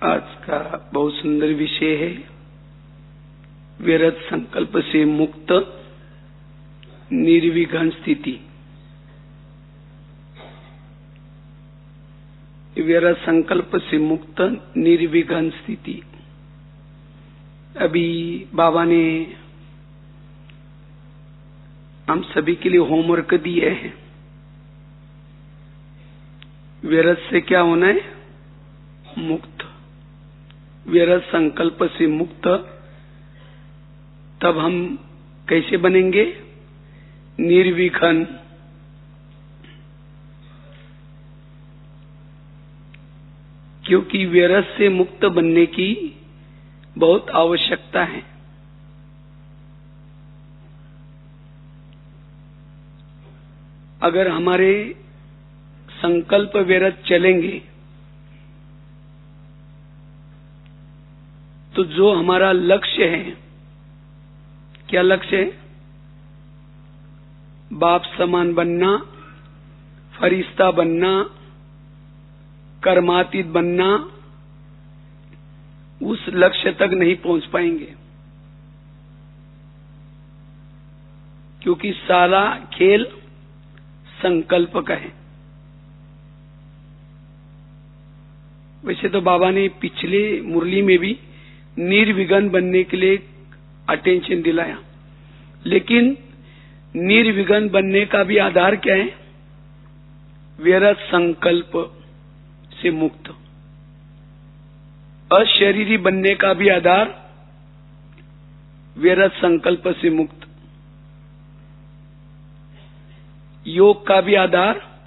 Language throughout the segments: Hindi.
आज का बहुत सुंदर विषय है व्यर्थ संकल्प से मुक्त निर्विघ्न स्थिति। व्यर्थ संकल्प से मुक्त निर्विघ्न स्थिति। अभी बाबा ने हम सभी के लिए होमवर्क दिए हैं। व्यर्थ से क्या होना है? मुक्त। व्यर्थ संकल्प से मुक्त। तब हम कैसे बनेंगे? निर्विघ्न। क्योंकि व्यर्थ से मुक्त बनने की बहुत आवश्यकता है। अगर हमारे संकल्प व्यर्थ चलेंगे तो जो हमारा लक्ष्य है, क्या लक्ष्य है? बाप समान बनना, फरिश्ता बनना, कर्मातीत बनना, उस लक्ष्य तक नहीं पहुंच पाएंगे। क्योंकि सारा खेल संकल्प का है। वैसे तो बाबा ने पिछले मुरली में भी निर्विघ्न बनने के लिए अटेंशन दिलाया, लेकिन निर्विघ्न बनने का भी आधार क्या है? व्यर्थ संकल्प से मुक्त। अशरीरी बनने का भी आधार व्यर्थ संकल्प से मुक्त। योग का भी आधार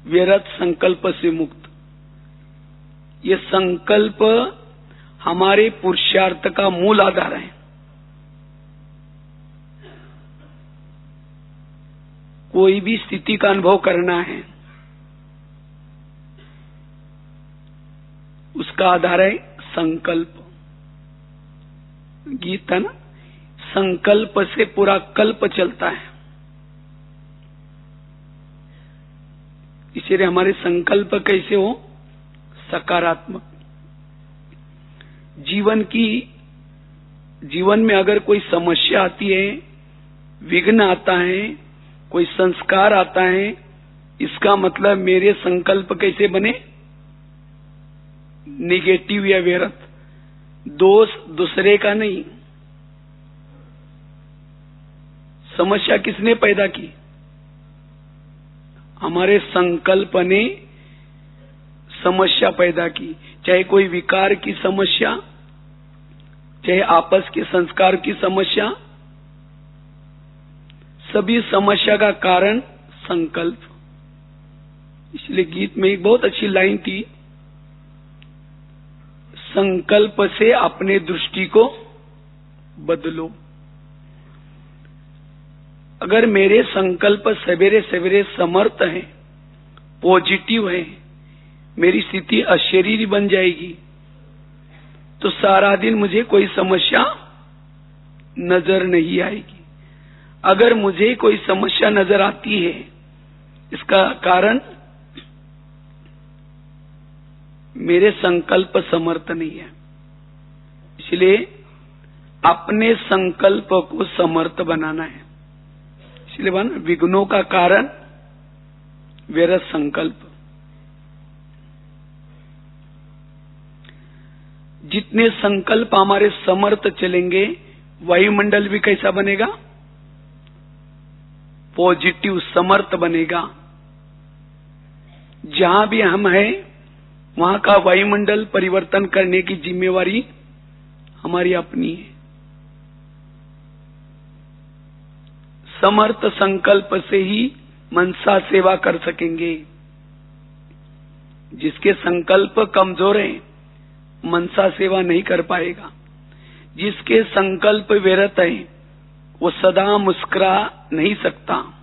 व्यर्थ संकल्प से मुक्त। ये संकल्प हमारे पुरुषार्थ का मूल आधार है। कोई भी स्थिति का अनुभव करना है, उसका आधार है संकल्प। गीता ना, संकल्प से पूरा कल्प चलता है। इसलिए हमारे संकल्प कैसे हो? सकारात्मक। जीवन में अगर कोई समस्या आती है, विघ्न आता है, कोई संस्कार आता है, इसका मतलब मेरे संकल्प कैसे बने? निगेटिव या व्यर्थ। दोष दूसरे का नहीं। समस्या किसने पैदा की? हमारे संकल्प ने समस्या पैदा की। चाहे कोई विकार की समस्या, चाहे आपस के संस्कार की समस्या, सभी समस्या का कारण संकल्प। इसलिए गीत में एक बहुत अच्छी लाइन थी, संकल्प से अपने दृष्टि को बदलो। अगर मेरे संकल्प सवेरे सवेरे समर्थ है, पॉजिटिव है, मेरी स्थिति अशरीरी बन जाएगी, तो सारा दिन मुझे कोई समस्या नजर नहीं आएगी। अगर मुझे कोई समस्या नजर आती है, इसका कारण मेरे संकल्प समर्थ नहीं है। इसलिए अपने संकल्प को समर्थ बनाना है। इसलिए विघ्नों का कारण व्यर्थ संकल्प। जितने संकल्प हमारे समर्थ चलेंगे, वायुमंडल भी कैसा बनेगा? पॉजिटिव, समर्थ बनेगा। जहां भी हम हैं, वहां का वायुमंडल परिवर्तन करने की जिम्मेवारी हमारी अपनी है। समर्थ संकल्प से ही मनसा सेवा कर सकेंगे। जिसके संकल्प कमजोर हैं, मनसा सेवा नहीं कर पाएगा। जिसके संकल्प व्यर्थ हैं, वो सदा मुस्कुरा नहीं सकता।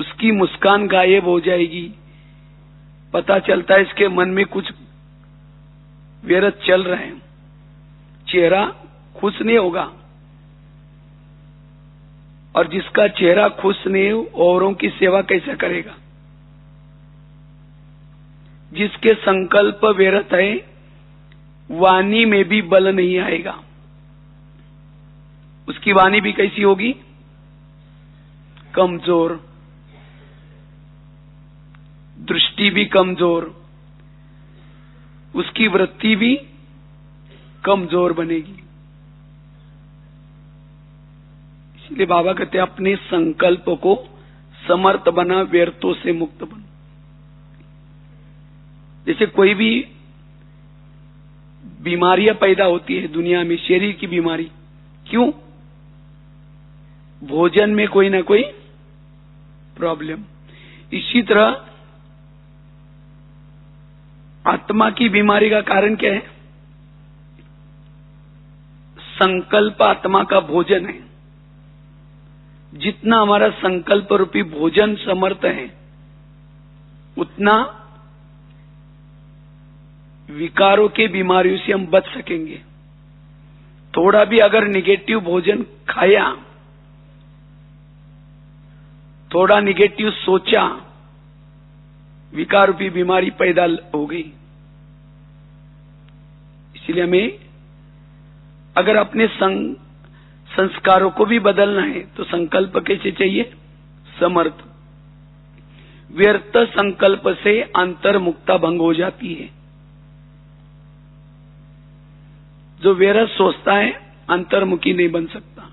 उसकी मुस्कान गायब हो जाएगी। पता चलता है इसके मन में कुछ व्यर्थ चल रहे हैं। चेहरा खुश नहीं होगा। और जिसका चेहरा खुश नहीं, औरों की सेवा कैसे करेगा? जिसके संकल्प व्यर्थ है, वाणी में भी बल नहीं आएगा। उसकी वाणी भी कैसी होगी? कमजोर, दृष्टि भी कमजोर, उसकी वृत्ति भी कमजोर बनेगी। इसलिए बाबा कहते हैं अपने संकल्प को समर्थ बना, व्यर्थों से मुक्त बना। जैसे कोई भी बीमारियां पैदा होती है दुनिया में, शरीर की बीमारी, क्यों? भोजन में कोई ना कोई प्रॉब्लम। इसी तरह आत्मा की बीमारी का कारण क्या है? संकल्प आत्मा का भोजन है। जितना हमारा संकल्प रूपी भोजन समर्थ है, उतना विकारों के बीमारियों से हम बच सकेंगे। थोड़ा भी अगर निगेटिव भोजन खाया, थोड़ा निगेटिव सोचा, विकार रूपी बीमारी पैदा हो गई। इसलिए हमें अगर अपने संस्कारों को भी बदलना है तो संकल्प कैसे चाहिए? समर्थ। व्यर्थ संकल्प से अंतर्मुक्ता भंग हो जाती है। जो व्यर्थ सोचता है अंतर्मुखी नहीं बन सकता।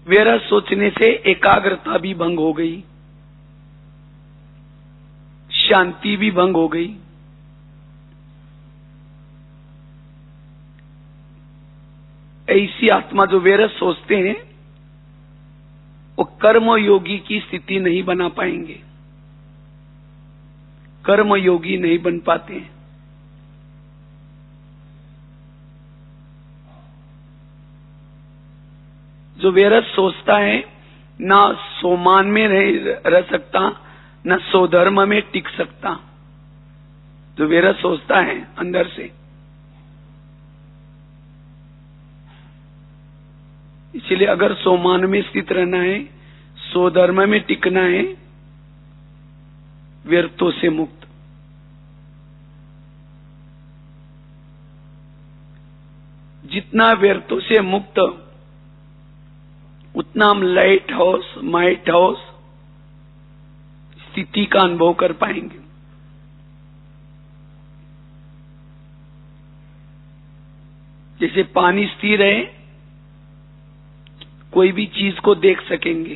व्यर्थ सोचने से एकाग्रता भी भंग हो गई, शांति भी भंग हो गई। ऐसी आत्मा जो व्यर्थ सोचते हैं वो कर्मयोगी की स्थिति नहीं बना पाएंगे, कर्मयोगी नहीं बन पाते हैं। जो व्यर्थ सोचता है ना सोमान में रह सकता, न स्वधर्म में टिक सकता। जो व्यर्थ सोचता है अंदर से, इसलिए अगर सोमान में स्थित रहना है, स्वधर्म में टिकना है, व्यर्थों से मुक्त। जितना व्यर्थों से मुक्त, उतना हम लाइट हाउस, माइट हाउस स्थिति का अनुभव कर पाएंगे। जैसे पानी स्थिर है, कोई भी चीज को देख सकेंगे,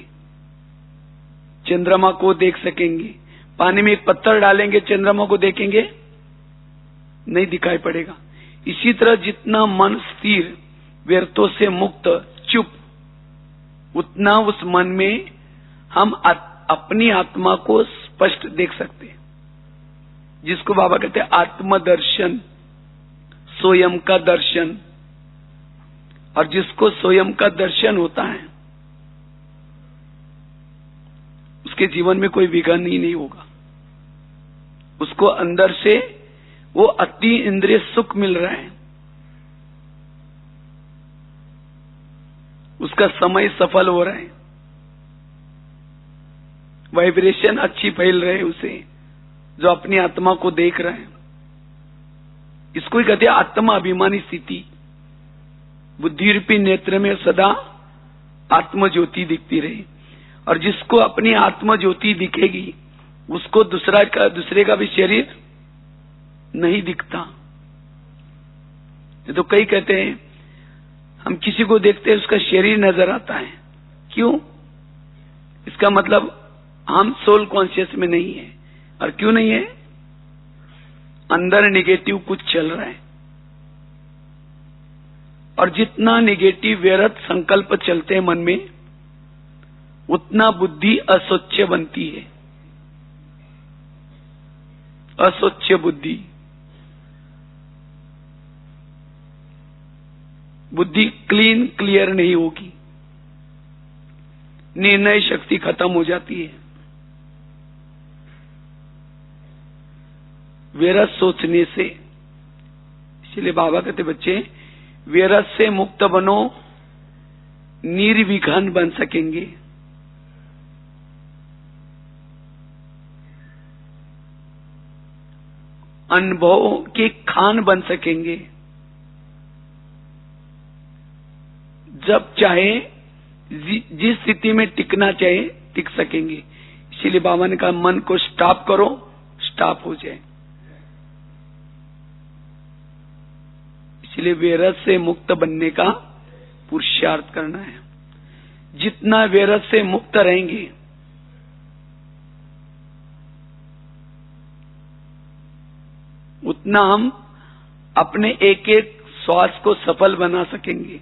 चंद्रमा को देख सकेंगे। पानी में एक पत्थर डालेंगे, चंद्रमा को देखेंगे? नहीं दिखाई पड़ेगा। इसी तरह जितना मन स्थिर, व्यर्थों से मुक्त, चुप, उतना उस मन में हम अपनी आत्मा को स्पष्ट देख सकते हैं, जिसको बाबा कहते हैं आत्मदर्शन, स्वयं का दर्शन। और जिसको स्वयं का दर्शन होता है, उसके जीवन में कोई विघ्न ही नहीं होगा। उसको अंदर से वो अति इंद्रिय सुख मिल रहा है, उसका समय सफल हो रहा है, वाइब्रेशन अच्छी फैल रहे उसे, जो अपनी आत्मा को देख रहा है। इसको ही कहते हैं आत्मा अभिमानी स्थिति। बुद्धि रूपी नेत्र में सदा आत्म ज्योति दिखती रहे। और जिसको अपनी आत्म ज्योति दिखेगी, उसको दूसरे का भी शरीर नहीं दिखता। ये तो कई कहते हैं हम किसी को देखते हैं उसका शरीर नजर आता है। क्यों? इसका मतलब हम सोल कॉन्शियस में नहीं है। और क्यों नहीं है? अंदर नेगेटिव कुछ चल रहा है। और जितना नेगेटिव व्यर्थ संकल्प चलते हैं मन में, उतना बुद्धि अस्वच्छ बनती है। अस्वच्छ बुद्धि, बुद्धि क्लीन क्लियर नहीं होगी, निर्णय शक्ति खत्म हो जाती है। व्यर्थ सोचने से, इसलिए बाबा कहते बच्चे व्यर्थ से मुक्त बनो, निर्विघ्न बन सकेंगे। अनुभव के खान बन सकेंगे। जब चाहे जिस स्थिति में टिकना चाहे टिक सकेंगे। इसीलिए बाबा ने कहा मन को स्टॉप करो, स्टॉप हो जाए। इसलिए वेरस से मुक्त बनने का पुरुषार्थ करना है। जितना वेरस से मुक्त रहेंगे उतना हम अपने एक एक श्वास को सफल बना सकेंगे।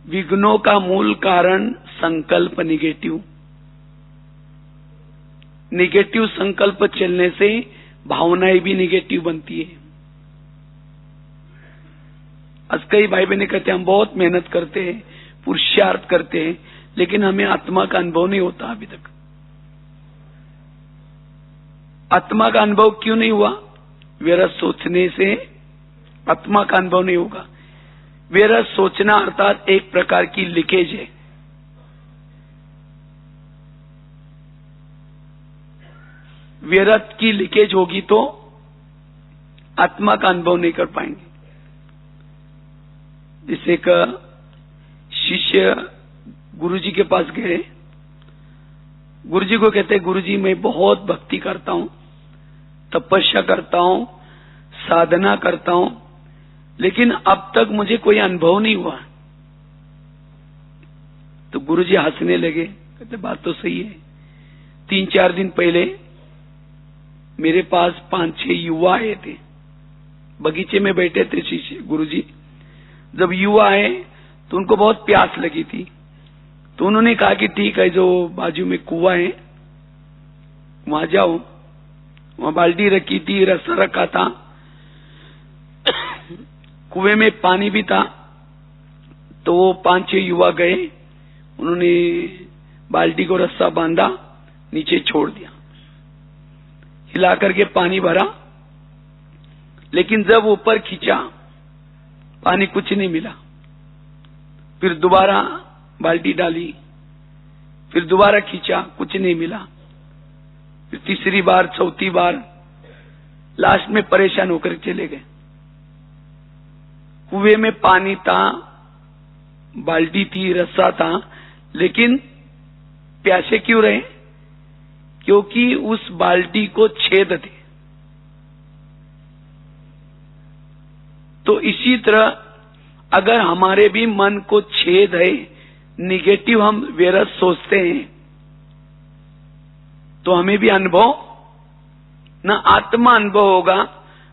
विघ्नों का मूल कारण संकल्प निगेटिव। निगेटिव संकल्प चलने से भावनाएं भी निगेटिव बनती है। आज कई भाई बहने कहते हैं हम बहुत मेहनत करते हैं, पुरुषार्थ करते हैं, लेकिन हमें आत्मा का अनुभव नहीं होता अभी तक। आत्मा का अनुभव क्यों नहीं हुआ? वेरस सोचने से आत्मा का अनुभव नहीं होगा। वेरस सोचना अर्थात एक प्रकार की लीकेज है। वेरस की लीकेज होगी तो आत्मा का अनुभव नहीं कर पाएंगे। जैसे एक शिष्य गुरुजी के पास गए, गुरुजी को कहते हैं गुरुजी मैं बहुत भक्ति करता हूं, तपस्या करता हूं, साधना करता हूं, लेकिन अब तक मुझे कोई अनुभव नहीं हुआ। तो गुरुजी हंसने लगे, कहते बात तो सही है। 3-4 दिन पहले मेरे पास 5-6 युवा आए थे, बगीचे में बैठे थे शिष्य गुरुजी। जब युवा आए तो उनको बहुत प्यास लगी थी, तो उन्होंने कहा कि ठीक है, जो बाजू में कुआं है वहां जाओ। वहां बाल्टी रखी थी, रस्सा रखा था, कुएं में पानी भी था। तो वो 5-6 युवा गए, उन्होंने बाल्टी को रस्सा बांधा, नीचे छोड़ दिया, हिला करके पानी भरा, लेकिन जब ऊपर खींचा पानी कुछ नहीं मिला। फिर दोबारा बाल्टी डाली, फिर दोबारा खींचा, कुछ नहीं मिला। फिर तीसरी बार, चौथी बार, लास्ट में परेशान होकर चले गए। कुएं में पानी था, बाल्टी थी, रस्सा था, लेकिन प्यासे क्यों रहे? क्योंकि उस बाल्टी को छेद थे। तो इसी तरह अगर हमारे भी मन को छेद है, निगेटिव हम वेरस सोचते हैं, तो हमें भी अनुभव, न आत्मा अनुभव होगा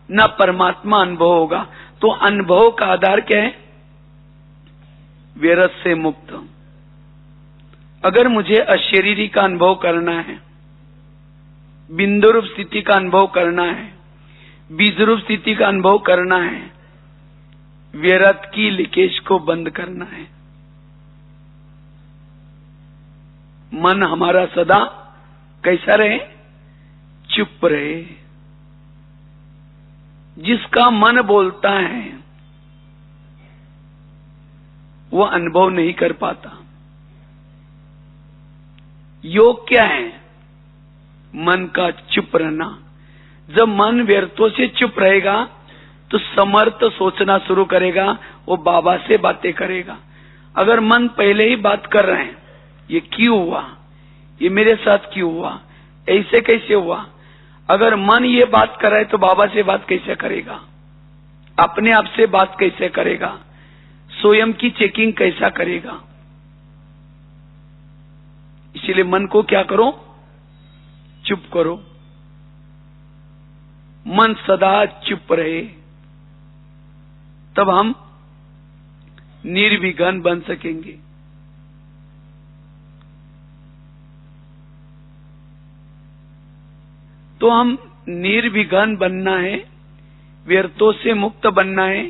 न परमात्मा अनुभव होगा। तो अनुभव का आधार क्या है? वेरस से मुक्त। अगर मुझे अशरीरी का अनुभव करना है, बिंदु रूप स्थिति का अनुभव करना है, बीज रूप स्थिति का अनुभव करना है, वेरस की लीकेज को बंद करना है। मन हमारा सदा कैसा रहे? चुप रहे। जिसका मन बोलता है वो अनुभव नहीं कर पाता। योग क्या है? मन का चुप रहना। जब मन व्यर्थों से चुप रहेगा तो समर्थ सोचना शुरू करेगा, वो बाबा से बातें करेगा। अगर मन पहले ही बात कर रहे हैं, ये क्यों हुआ, ये मेरे साथ क्यों हुआ, ऐसे कैसे हुआ, अगर मन ये बात कर रहा है तो बाबा से बात कैसे करेगा, अपने आप से बात कैसे करेगा, स्वयं की चेकिंग कैसा करेगा। इसीलिए मन को क्या करो? चुप करो। मन सदा चुप रहे, तब हम निर्विघ्न बन सकेंगे। तो हम निर्विघ्न बनना है, व्यर्थों से मुक्त बनना है,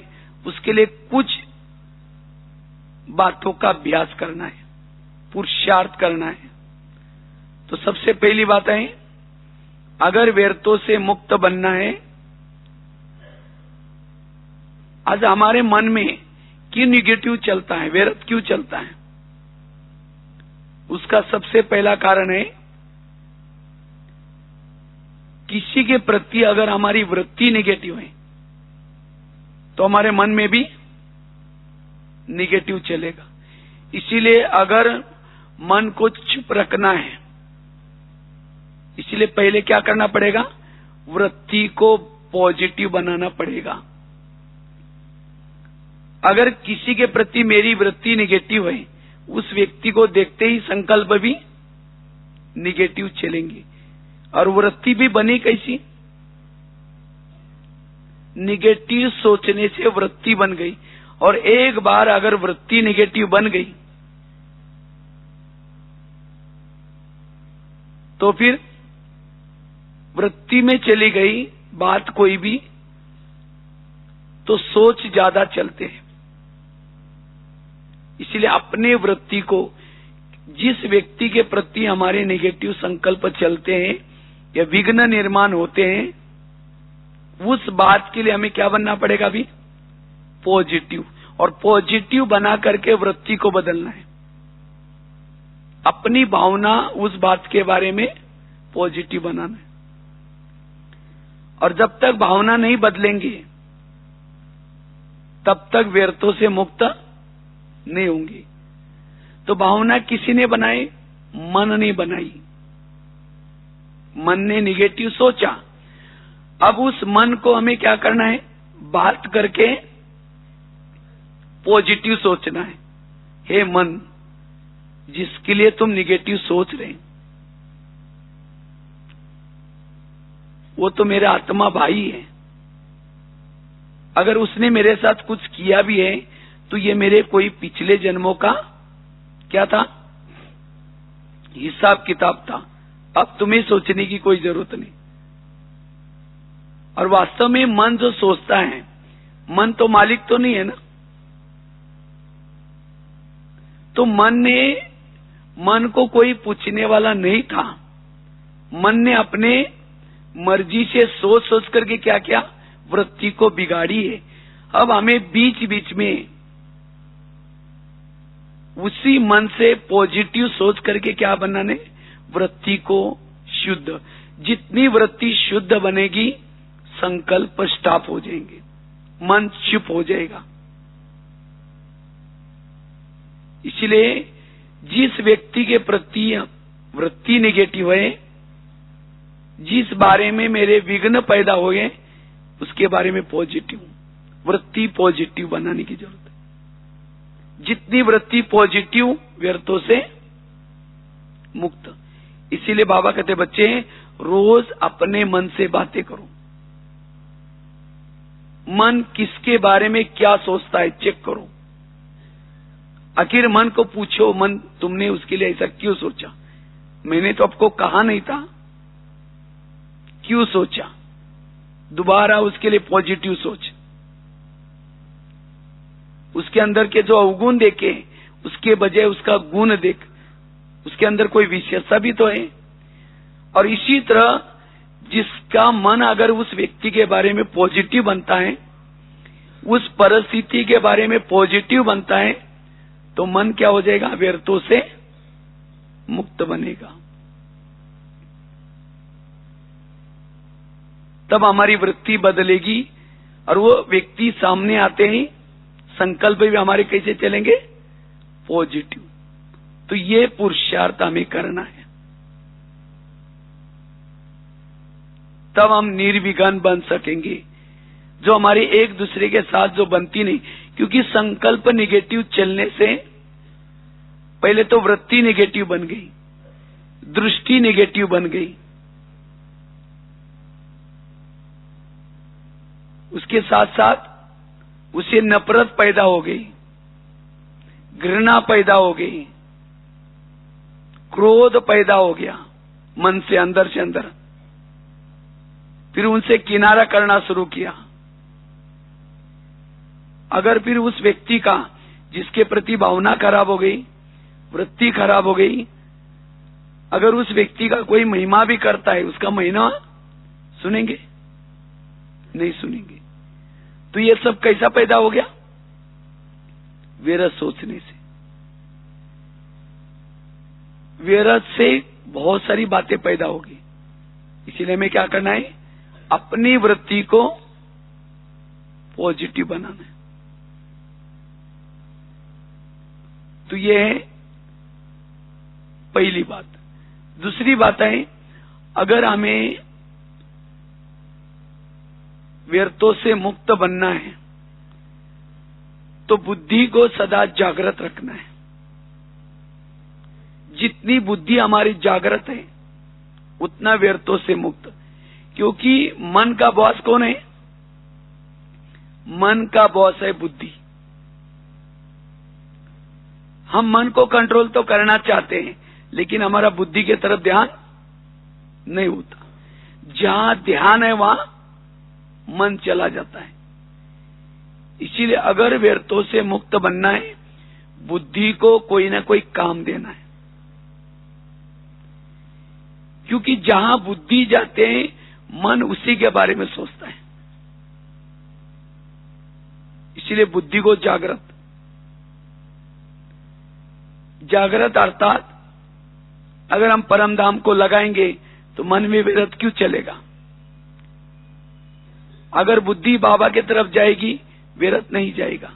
उसके लिए कुछ बातों का अभ्यास करना है, पुरुषार्थ करना है। तो सबसे पहली बात है, अगर व्यर्थों से मुक्त बनना है, आज हमारे मन में क्यों निगेटिव चलता है, व्यर्थ क्यों चलता है? उसका सबसे पहला कारण है, किसी के प्रति अगर हमारी वृत्ति नेगेटिव है तो हमारे मन में भी नेगेटिव चलेगा। इसीलिए अगर मन को चुप रखना है, इसलिए पहले क्या करना पड़ेगा, वृत्ति को पॉजिटिव बनाना पड़ेगा। अगर किसी के प्रति मेरी वृत्ति नेगेटिव है, उस व्यक्ति को देखते ही संकल्प भी नेगेटिव चलेंगे। और वृत्ति भी बनी कैसी, नेगेटिव सोचने से वृत्ति बन गई। और एक बार अगर वृत्ति नेगेटिव बन गई तो फिर वृत्ति में चली गई बात कोई भी तो सोच ज्यादा चलते हैं। इसलिए अपने वृत्ति को, जिस व्यक्ति के प्रति हमारे नेगेटिव संकल्प चलते हैं या विघ्न निर्माण होते हैं, उस बात के लिए हमें क्या बनना पड़ेगा अभी, पॉजिटिव। और पॉजिटिव बना करके वृत्ति को बदलना है। अपनी भावना उस बात के बारे में पॉजिटिव बनाना है। और जब तक भावना नहीं बदलेंगे तब तक व्यर्थों से मुक्त नहीं होंगे। तो भावना किसी ने बनाई, मन ने बनाई। मन ने नेगेटिव सोचा, अब उस मन को हमें क्या करना है, बात करके पॉजिटिव सोचना है। हे मन, जिसके लिए तुम नेगेटिव सोच रहे, वो तो मेरा आत्मा भाई है। अगर उसने मेरे साथ कुछ किया भी है तो ये मेरे कोई पिछले जन्मों का क्या था, हिसाब किताब था। अब तुम्हें सोचने की कोई जरूरत नहीं। और वास्तव में मन जो सोचता है, मन तो मालिक तो नहीं है ना। तो मन को कोई पूछने वाला नहीं था। मन ने अपने मर्जी से सोच सोच करके क्या किया, वृत्ति को बिगाड़ी है। अब हमें बीच बीच में उसी मन से पॉजिटिव सोच करके क्या बनाने, वृत्ति को शुद्ध। जितनी वृत्ति शुद्ध बनेगी संकल्प स्टॉप हो जाएंगे, मन चुप हो जाएगा। इसलिए जिस व्यक्ति के प्रति वृत्ति नेगेटिव है, जिस बारे में मेरे विघ्न पैदा हो गए, उसके बारे में पॉजिटिव वृत्ति पॉजिटिव बनाने की जरूरत है। जितनी वृत्ति पॉजिटिव, व्यर्थों से मुक्त। इसीलिए बाबा कहते बच्चे रोज अपने मन से बातें करो। मन किसके बारे में क्या सोचता है चेक करो। आखिर मन को पूछो, मन तुमने उसके लिए ऐसा क्यों सोचा, मैंने तो आपको कहा नहीं था, क्यों सोचा। दोबारा उसके लिए पॉजिटिव सोच। उसके अंदर के जो अवगुण देखे उसके बजाय उसका गुण देख, उसके अंदर कोई विशेषता भी तो है। और इसी तरह जिसका मन अगर उस व्यक्ति के बारे में पॉजिटिव बनता है, उस परिस्थिति के बारे में पॉजिटिव बनता है, तो मन क्या हो जाएगा, व्यर्थों से मुक्त बनेगा। तब हमारी वृत्ति बदलेगी और वो व्यक्ति सामने आते ही संकल्प भी हमारे कैसे चलेंगे, पॉजिटिव। तो ये पुरुषार्थ हमें करना है, तब हम निर्विघ्न बन सकेंगे। जो हमारी एक दूसरे के साथ जो बनती नहीं, क्योंकि संकल्प नेगेटिव चलने से पहले तो वृत्ति नेगेटिव बन गई, दृष्टि नेगेटिव बन गई, उसके साथ साथ उसे नफरत पैदा हो गई, घृणा पैदा हो गई, क्रोध पैदा हो गया मन से, अंदर से अंदर। फिर उनसे किनारा करना शुरू किया। अगर फिर उस व्यक्ति का, जिसके प्रति भावना खराब हो गई, वृत्ति खराब हो गई, अगर उस व्यक्ति का कोई महिमा भी करता है, उसका महिमा सुनेंगे नहीं सुनेंगे। तो ये सब कैसा पैदा हो गया, विरस सोचने से। व्यर्थ से बहुत सारी बातें पैदा होगी। इसीलिए हमें क्या करना है, अपनी वृत्ति को पॉजिटिव बनाना है। तो ये है पहली बात। दूसरी बात है, अगर हमें व्यर्थों से मुक्त बनना है तो बुद्धि को सदा जागृत रखना है। जितनी बुद्धि हमारी जागृत है उतना व्यर्थों से मुक्त, क्योंकि मन का बॉस कौन है? मन का बॉस है बुद्धि। हम मन को कंट्रोल तो करना चाहते हैं, लेकिन हमारा बुद्धि की तरफ ध्यान नहीं होता। जहां ध्यान है वहां मन चला जाता है। इसीलिए अगर व्यर्थों से मुक्त बनना है, बुद्धि को कोई ना कोई काम देना है, क्योंकि जहां बुद्धि जाते हैं मन उसी के बारे में सोचता है। इसीलिए बुद्धि को जागृत अर्थात अगर हम परम धाम को लगाएंगे तो मन में विरत क्यों चलेगा? अगर बुद्धि बाबा की तरफ जाएगी विरत नहीं जाएगा।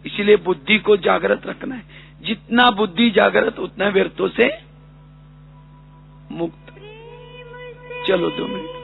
इसलिए बुद्धि को जागृत रखना है। जितना बुद्धि जागृत उतना व्यर्थों से मुक्त। चलो 2 मिनट।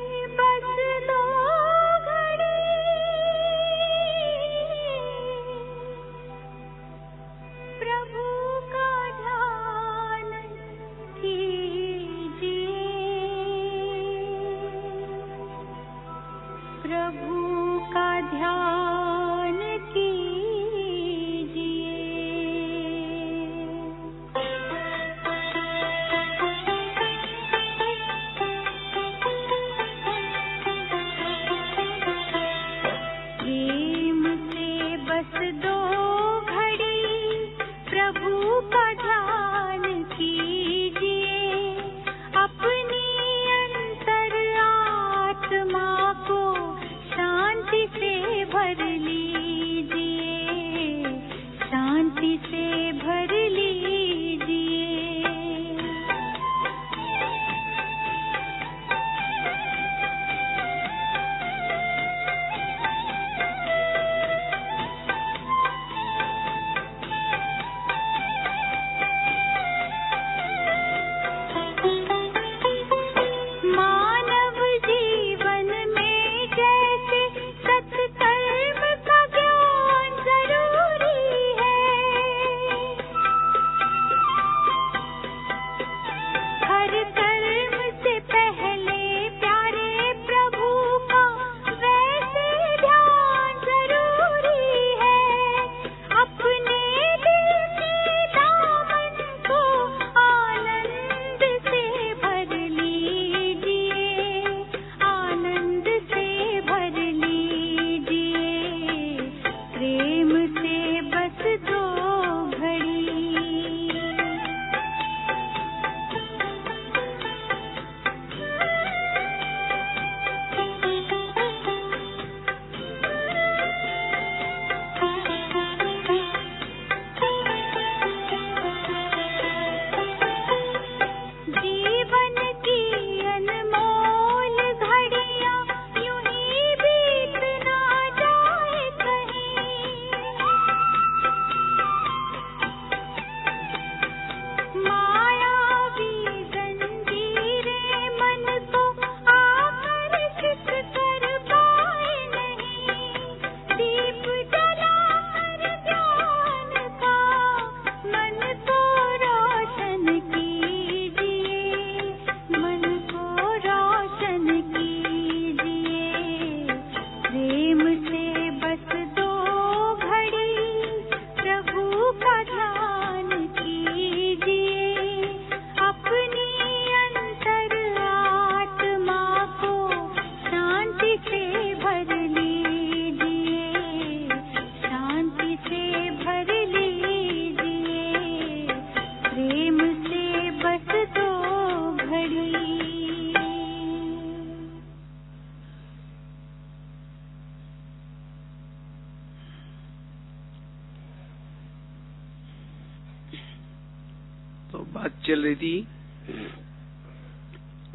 तो बात चल रही थी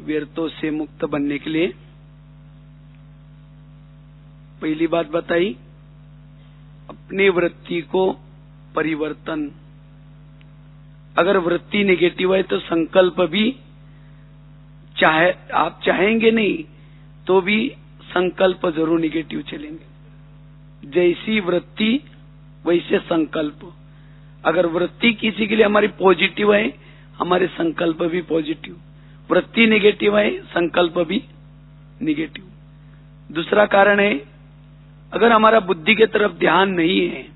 व्यर्थों से मुक्त बनने के लिए। पहली बात बताई अपने वृत्ति को परिवर्तन। अगर वृत्ति नेगेटिव है तो संकल्प भी आप चाहेंगे नहीं तो भी संकल्प जरूर नेगेटिव चलेंगे। जैसी वृत्ति वैसे संकल्प। अगर वृत्ति किसी के लिए हमारी पॉजिटिव है, हमारे संकल्प भी पॉजिटिव। वृत्ति नेगेटिव है, संकल्प भी नेगेटिव। दूसरा कारण है, अगर हमारा बुद्धि के तरफ ध्यान नहीं है,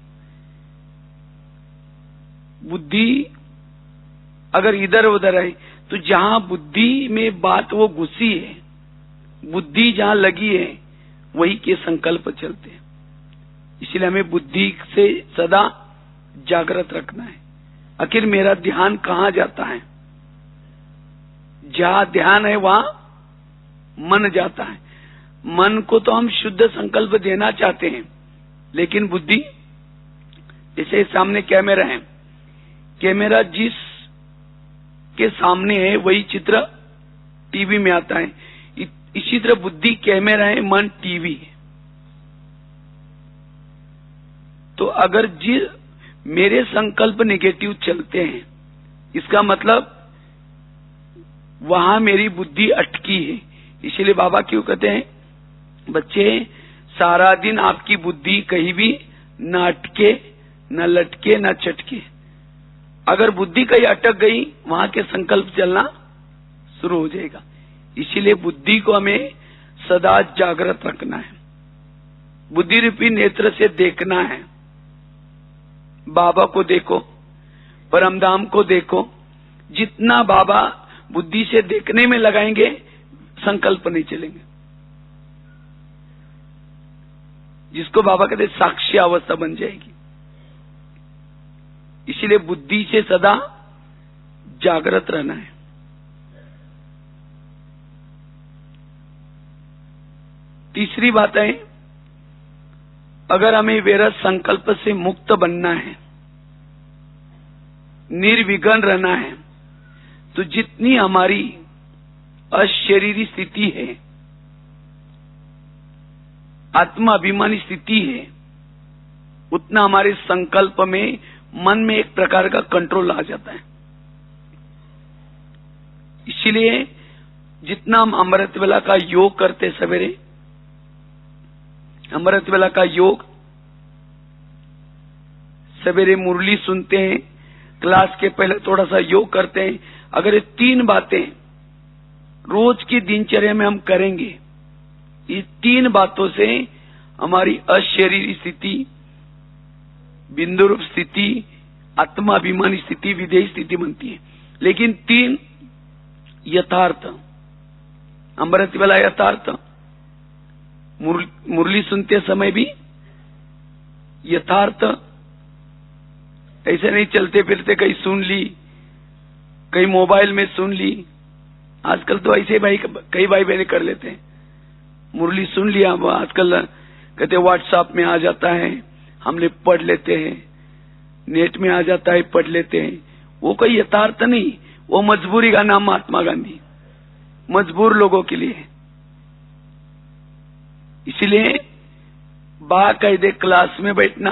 बुद्धि अगर इधर उधर है, तो जहां बुद्धि में बात वो घुसी है, बुद्धि जहां लगी है, वही के संकल्प चलते हैं। इसलिए हमें बुद्धि से सदा जागृत रखना है। आखिर मेरा ध्यान कहां जाता है? जहां ध्यान है वहां मन जाता है। मन को तो हम शुद्ध संकल्प देना चाहते हैं, लेकिन बुद्धि, जैसे सामने कैमरा है, कैमरा जिस के सामने है वही चित्र टीवी में आता है। इसी तरह बुद्धि कैमरा है, मन टीवी है। तो अगर मेरे संकल्प नेगेटिव चलते हैं, इसका मतलब वहां मेरी बुद्धि अटकी है। इसलिए बाबा क्यों कहते हैं, बच्चे सारा दिन आपकी बुद्धि कहीं भी न अटके, न लटके, न चटके। अगर बुद्धि कहीं अटक गई, वहां के संकल्प चलना शुरू हो जाएगा। इसीलिए बुद्धि को हमें सदा जागृत रखना है। बुद्धि रूपी नेत्र से देखना है। बाबा को देखो, परमधाम को देखो। जितना बाबा बुद्धि से देखने में लगाएंगे, संकल्प नहीं चलेंगे। जिसको बाबा कहते साक्षी अवस्था बन जाएगी। इसीलिए बुद्धि से सदा जागृत रहना है। तीसरी बात है, अगर हमें वैरस संकल्प से मुक्त बनना है, निर्विघ्न रहना है, तो जितनी हमारी अशरीरी स्थिति है, आत्माभिमानी स्थिति है, उतना हमारे संकल्प में, मन में एक प्रकार का कंट्रोल आ जाता है। इसलिए जितना हम अमृत वेला का योग करते सवेरे, अमृत वेला का योग, सवेरे मुरली सुनते हैं, क्लास के पहले थोड़ा सा योग करते हैं। अगर ये 3 बातें रोज की दिनचर्या में हम करेंगे, ये 3 बातों से हमारी अशरीरी स्थिति, बिंदु रूप स्थिति, आत्माभिमानी स्थिति, विधेयी स्थिति बनती है। लेकिन 3 यथार्थ, अमृत वेला यथार्थ, मुरली सुनते समय भी यथार्थ। ऐसे नहीं चलते फिरते कहीं सुन ली, कहीं मोबाइल में सुन ली। आजकल तो ऐसे भाई कई भाई बहने कर लेते हैं, मुरली सुन लिया, आजकल कहते व्हाट्सएप में आ जाता है, हमने पढ़ लेते हैं, नेट में आ जाता है, पढ़ लेते हैं। वो कोई यथार्थ नहीं, वो मजबूरी का नाम महात्मा गांधी, मजबूर लोगों के लिए। इसलिए बाकायदे क्लास में बैठना,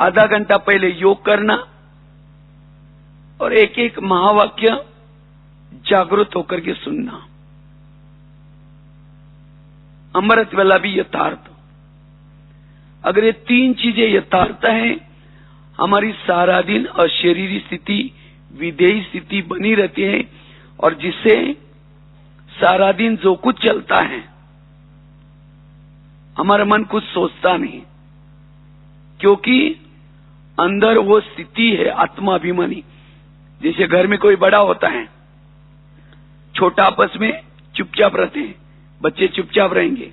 आधा घंटा पहले योग करना और एक एक महावाक्य जागृत होकर के सुनना। अमृत वेला भी यथार्थ। अगर ये 3 चीजें यथार्थ हैं, हमारी सारा दिन अशरीरी स्थिति, विधेयी स्थिति बनी रहती है, और जिससे सारा दिन जो कुछ चलता है, हमारा मन कुछ सोचता नहीं, क्योंकि अंदर वो स्थिति है आत्माभिमानी। जैसे घर में कोई बड़ा होता है, छोटा आपस में चुपचाप रहते हैं, बच्चे चुपचाप रहेंगे।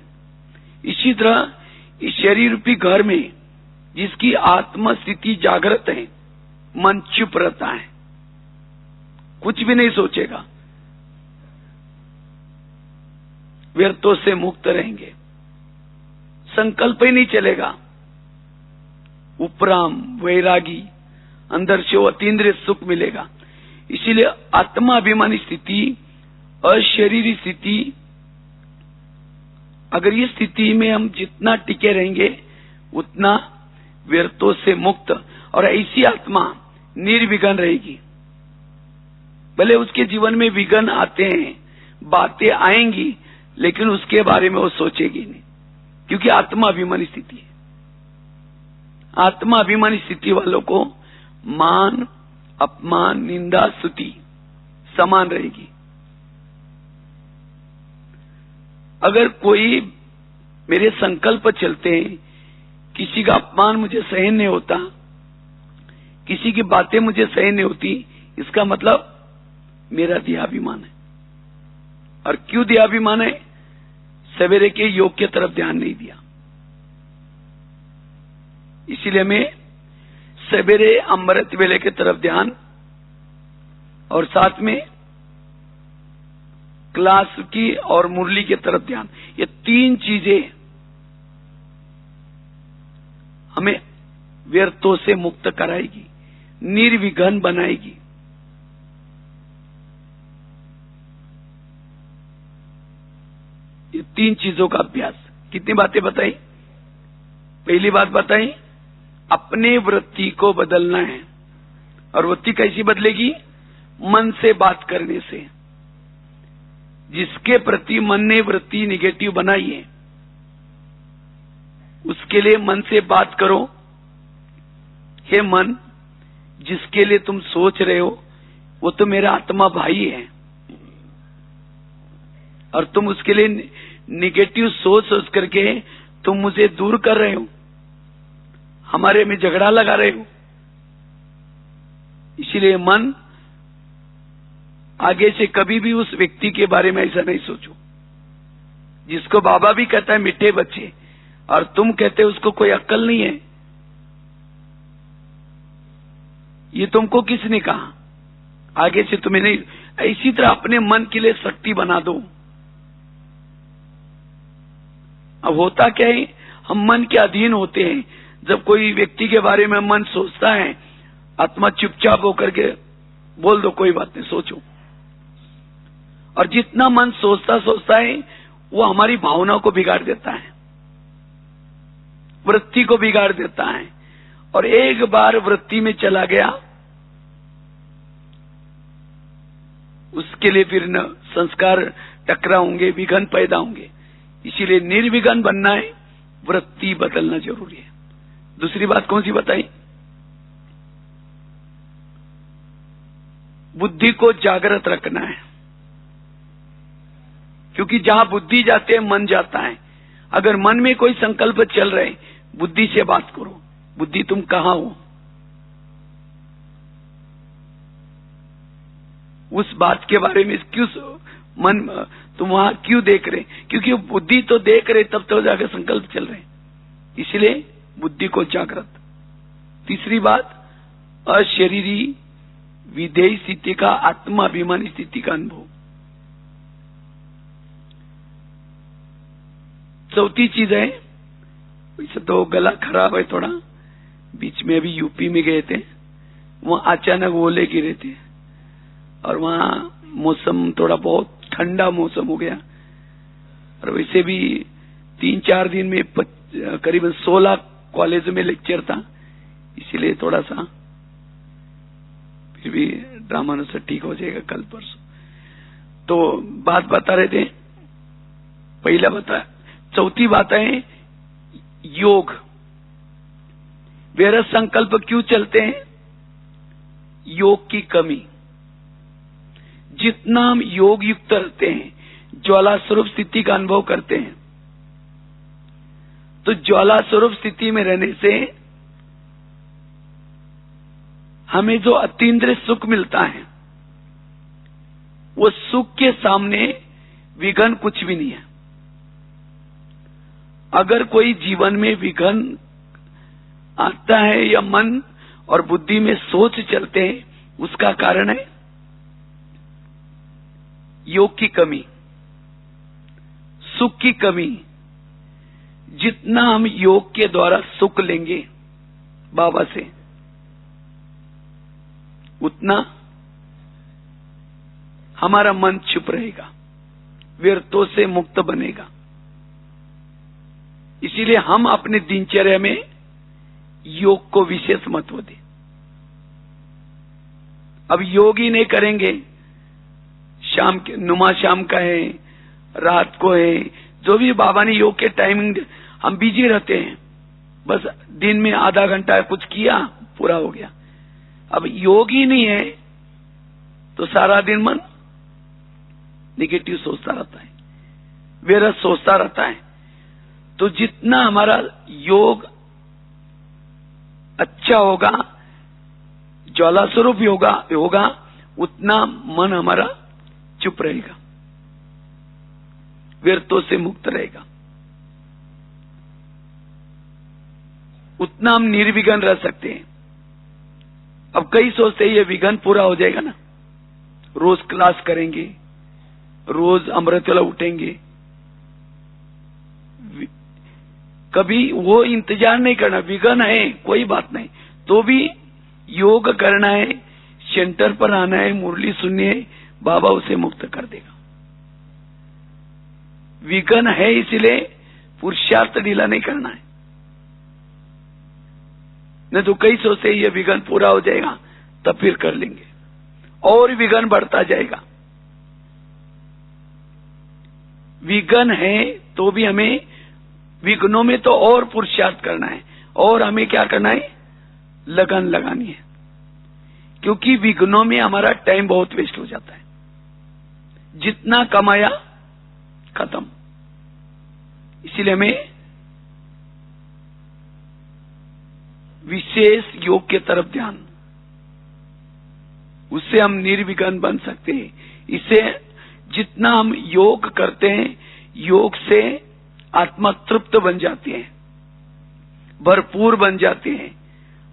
इसी तरह इस शरीर रूपी घर में जिसकी आत्मा स्थिति जागृत है, मन चुप रहता है, कुछ भी नहीं सोचेगा, व्यर्थों से मुक्त रहेंगे, संकल्प ही नहीं चलेगा। उपराम, वैरागी, अंदर से वो अतीन्द्रिय सुख मिलेगा। इसीलिए आत्माभिमानी स्थिति, अशरीरी स्थिति, अगर इस स्थिति में हम जितना टिके रहेंगे उतना व्यर्थों से मुक्त, और ऐसी आत्मा निर्विघ्न रहेगी। भले उसके जीवन में विघ्न आते हैं, बातें आएंगी, लेकिन उसके बारे में वो सोचेगी नहीं, क्योंकि आत्माभिमानी स्थिति है। आत्माभिमानी स्थिति वालों को मान, अपमान, निंदा, स्तुति समान रहेगी। अगर कोई मेरे संकल्प चलते हैं, किसी का अपमान मुझे सहन नहीं होता, किसी की बातें मुझे सहन नहीं होती, इसका मतलब मेरा देहाभिमान है। और क्यों देहाभिमान है? सवेरे के योग की तरफ ध्यान नहीं दिया। इसीलिए मैं सवेरे अमृत वेले की तरफ ध्यान, और साथ में क्लास की और मुरली की तरफ ध्यान, ये तीन चीजें हमें व्यर्थों से मुक्त कराएगी, निर्विघ्न बनाएगी। ये तीन चीजों का अभ्यास। कितनी बातें बताई? पहली बात बताई, अपने वृत्ति को बदलना है। और वृत्ति कैसी बदलेगी? मन से बात करने से। जिसके प्रति मन ने वृत्ति निगेटिव बनाई है, उसके लिए मन से बात करो, हे मन, जिसके लिए तुम सोच रहे हो वो तो मेरा आत्मा भाई है, और तुम उसके लिए निगेटिव सोच करके तुम मुझे दूर कर रहे हो, हमारे में झगड़ा लगा रहे हो। इसीलिए मन, आगे से कभी भी उस व्यक्ति के बारे में ऐसा नहीं सोचो जिसको बाबा भी कहता है मीठे बच्चे, और तुम कहते हो उसको कोई अक्ल नहीं है। ये तुमको किसने कहा? आगे से तुम्हें नहीं। इसी तरह अपने मन के लिए शक्ति बना दो। अब होता क्या है, हम मन के अधीन होते हैं। जब कोई व्यक्ति के बारे में मन सोचता है, आत्मा चुपचाप होकर के बोल दो, कोई बात नहीं, सोचो। और जितना मन सोचता है वो हमारी भावनाओं को बिगाड़ देता है, वृत्ति को बिगाड़ देता है। और एक बार वृत्ति में चला गया, उसके लिए फिर न संस्कार टकराओगे, विघ्न पैदा होंगे। इसीलिए निर्विघ्न बनना है, वृत्ति बदलना जरूरी है। दूसरी बात कौन सी बताई? बुद्धि को जागृत रखना है, क्योंकि जहां बुद्धि जाते है मन जाता है। अगर मन में कोई संकल्प चल रहे, बुद्धि से बात करो, बुद्धि तुम कहां हो, उस बात के बारे में क्यों मन तुम वहां क्यों देख रहे? क्योंकि बुद्धि तो देख रहे, तब तो जाकर संकल्प चल रहे। इसलिए बुद्धि को जागृत। तीसरी बात, अशरीरी विधेय स्थिति का, आत्माभिमानी स्थिति का अनुभव। चौथी चीज है, वैसे तो गला खराब है थोड़ा, बीच में अभी यूपी में गए थे, वहां अचानक ओले गिरे थे, और वहां मौसम थोड़ा बहुत ठंडा मौसम हो गया। और वैसे भी 3-4 दिन में करीबन 16 कॉलेज में लेक्चर था, इसीलिए थोड़ा सा, फिर भी ड्रामानुसार ठीक हो जाएगा कल परसों। तो बात बता रहे थे, पहला बता, चौथी बात है योग। व्यर्थ संकल्प क्यों चलते हैं? योग की कमी। जितना हम योग युक्त रहते हैं, ज्वाला स्वरूप स्थिति का अनुभव करते हैं, तो ज्वाला स्वरूप स्थिति में रहने से हमें जो अतीन्द्रिय सुख मिलता है, वो सुख के सामने विघ्न कुछ भी नहीं है। अगर कोई जीवन में विघ्न आता है या मन और बुद्धि में सोच चलते हैं, उसका कारण है योग की कमी, सुख की कमी। जितना हम योग के द्वारा सुख लेंगे बाबा से, उतना हमारा मन चुप रहेगा, व्यर्थों से मुक्त बनेगा। इसीलिए हम अपने दिनचर्या में योग को विशेष महत्व दें। अब योग ही नहीं करेंगे, शाम के नुमा शाम का है, रात को है, जो भी बाबा ने योग के टाइमिंग, हम बिजी रहते हैं, बस दिन में आधा घंटा कुछ किया, पूरा हो गया। अब योग ही नहीं है तो सारा दिन मन निगेटिव सोचता रहता है, व्यर्थ सोचता रहता है। तो जितना हमारा योग अच्छा होगा, ज्वाला स्वरूप होगा, उतना मन हमारा चुप रहेगा, व्यर्थों से मुक्त रहेगा, उतना हम निर्विघ्न रह सकते हैं। अब कई सोचते हैं ये विघ्न पूरा हो जाएगा ना, रोज क्लास करेंगे, रोज अमृतवेला उठेंगे, कभी वो इंतजार नहीं करना, विघ्न है कोई बात नहीं, तो भी योग करना है, सेंटर पर आना है, मुरली सुननी है, बाबा उसे मुक्त कर देगा। विघ्न है इसलिए पुरुषार्थ ढीला नहीं करना है, नहीं तो कई सोचते ये विघ्न पूरा हो जाएगा तब फिर कर लेंगे, और विघ्न बढ़ता जाएगा। विघ्न है तो भी हमें विघ्नों में तो और पुरुषार्थ करना है, और हमें क्या करना है, लगन लगानी है, क्योंकि विघ्नों में हमारा टाइम बहुत वेस्ट हो जाता है, जितना कमाया खत्म। इसीलिए हमें विशेष योग के तरफ ध्यान, उससे हम निर्विघ्न बन सकते हैं। इससे जितना हम योग करते हैं, योग से आत्मा तृप्त बन जाती है, भरपूर बन जाती है,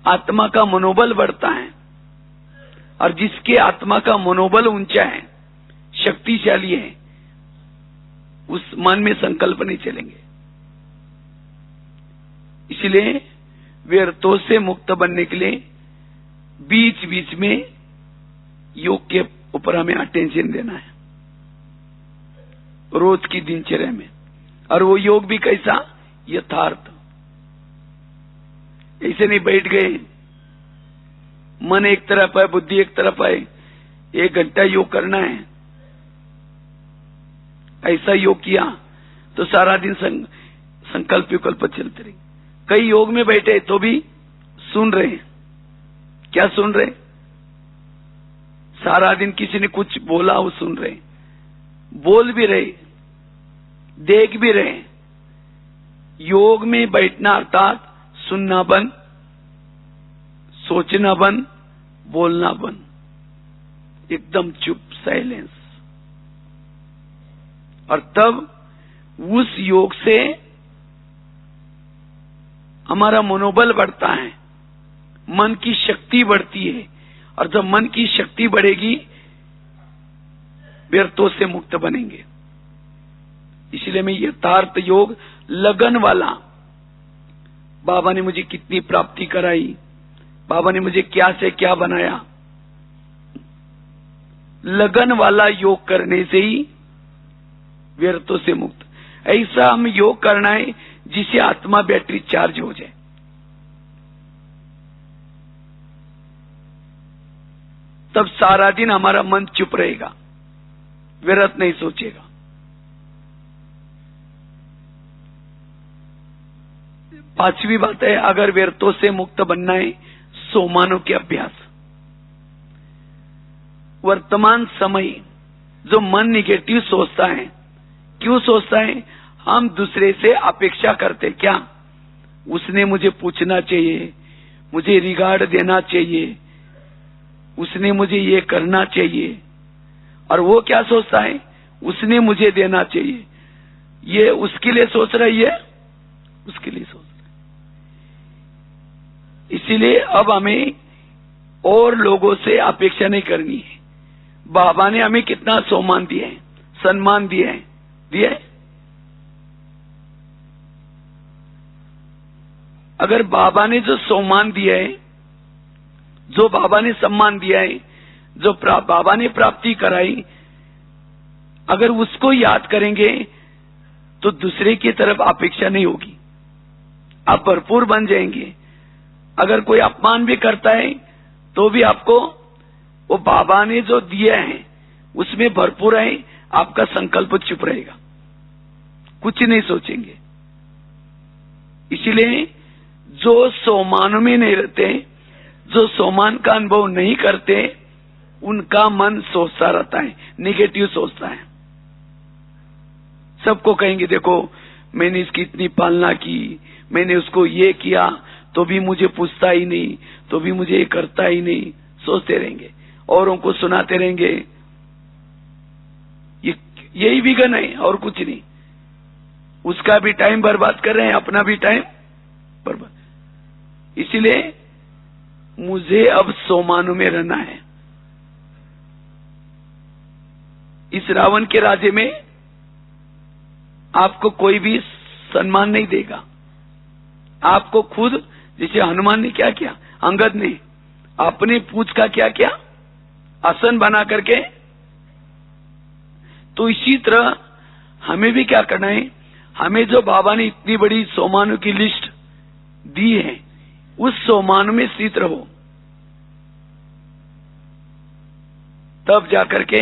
आत्मा का मनोबल बढ़ता है, और जिसके आत्मा का मनोबल ऊंचा है, शक्तिशाली है, उस मन में संकल्प नहीं चलेंगे। इसलिए व्यर्थों से मुक्त बनने के लिए बीच बीच में योग के ऊपर हमें अटेंशन देना है, रोज की दिनचर्या में। और वो योग भी कैसा, यथार्थ। ऐसे नहीं बैठ गए, मन एक तरफ है, बुद्धि एक तरफ है, 1 घंटा योग करना है, ऐसा योग किया तो सारा दिन संकल्प विकल्प चलते रहे। कई योग में बैठे तो भी सुन रहे हैं, क्या सुन रहे, सारा दिन किसी ने कुछ बोला वो सुन रहे, बोल भी रहे, देख भी रहे। योग में बैठना अर्थात सुनना बंद, सोचना बंद, बोलना बंद, एकदम चुप, साइलेंस। और तब उस योग से हमारा मनोबल बढ़ता है, मन की शक्ति बढ़ती है, और जब मन की शक्ति बढ़ेगी व्यर्थों से मुक्त बनेंगे। इसलिए मैं यथार्थ योग, लगन वाला, बाबा ने मुझे कितनी प्राप्ति कराई, बाबा ने मुझे क्या से क्या बनाया, लगन वाला योग करने से ही व्यर्थों से मुक्त। ऐसा हम योग करना है जिससे आत्मा बैटरी चार्ज हो जाए। तब सारा दिन हमारा मन चुप रहेगा, व्यर्थ नहीं सोचेगा। पांचवी बात है, अगर व्यर्थों से मुक्त बनना है, सोमानों के अभ्यास। वर्तमान समय जो मन निगेटिव सोचता है, क्यों सोचता है, हम दूसरे से अपेक्षा करते, क्या उसने मुझे पूछना चाहिए, मुझे रिगार्ड देना चाहिए, उसने मुझे ये करना चाहिए। और वो क्या सोचता है, उसने मुझे देना चाहिए, ये उसके लिए सोच रही है, उसके लिए सोच रहा है। इसीलिए अब हमें और लोगों से अपेक्षा नहीं करनी है। बाबा ने हमें कितना सम्मान दिया है, सम्मान दिया है, दिया है। अगर बाबा ने जो सम्मान दिया है जो बाबा ने सम्मान दिया है, जो बाबा ने प्राप्ति कराई, अगर उसको याद करेंगे तो दूसरे की तरफ अपेक्षा नहीं होगी, आप भरपूर बन जाएंगे। अगर कोई अपमान भी करता है तो भी आपको वो बाबा ने जो दिया है उसमें भरपूर है, आपका संकल्प चुप रहेगा, कुछ नहीं सोचेंगे। इसलिए जो सोमान में नहीं रहते, जो सोमान का अनुभव नहीं करते, उनका मन सोचता रहता है, निगेटिव सोचता है। सबको कहेंगे देखो मैंने इसकी इतनी पालना की, मैंने उसको ये किया तो भी मुझे पूछता ही नहीं, तो भी मुझे ये करता ही नहीं, सोचते रहेंगे, औरों को सुनाते रहेंगे। यही विघन है और कुछ नहीं। उसका भी टाइम बर्बाद कर रहे हैं, अपना भी टाइम बर्बाद। इसीलिए मुझे अब सोमानु में रहना है। इस रावण के राज्य में आपको कोई भी सम्मान नहीं देगा। आपको खुद, जैसे हनुमान ने क्या किया, अंगद ने अपने पूछ का क्या किया, आसन बना करके। तो इसी तरह हमें भी क्या करना है, हमें जो बाबा ने इतनी बड़ी सोमानु की लिस्ट दी है, उस सोमानु में स्थित रहो, तब जाकर के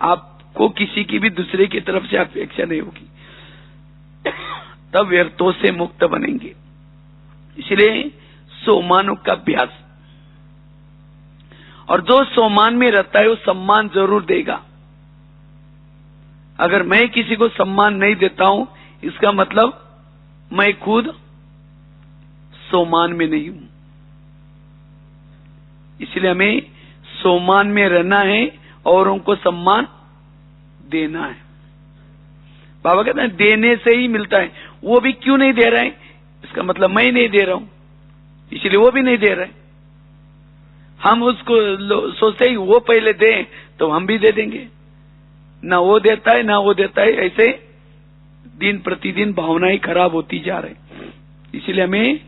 आपको किसी की भी दूसरे की तरफ से अपेक्षा नहीं होगी, तब व्यर्थों से मुक्त बनेंगे। इसलिए सोमानु का अभ्यास। और जो सोमान में रहता है वो सम्मान जरूर देगा। अगर मैं किसी को सम्मान नहीं देता हूं, इसका मतलब मैं खुद सोमान में नहीं हूं। इसलिए हमें सोमान में रहना है, औरों को सम्मान देना है। बाबा कहते हैं देने से ही मिलता है। वो भी क्यों नहीं दे रहे हैं, इसका मतलब मैं नहीं दे रहा हूं, इसलिए वो भी नहीं दे रहे। हम उसको सोचते ही वो पहले दें तो हम भी दे देंगे, ना वो देता है ना वो देता है, ऐसे दिन प्रतिदिन भावनाएं खराब होती जा रही। इसलिए हमें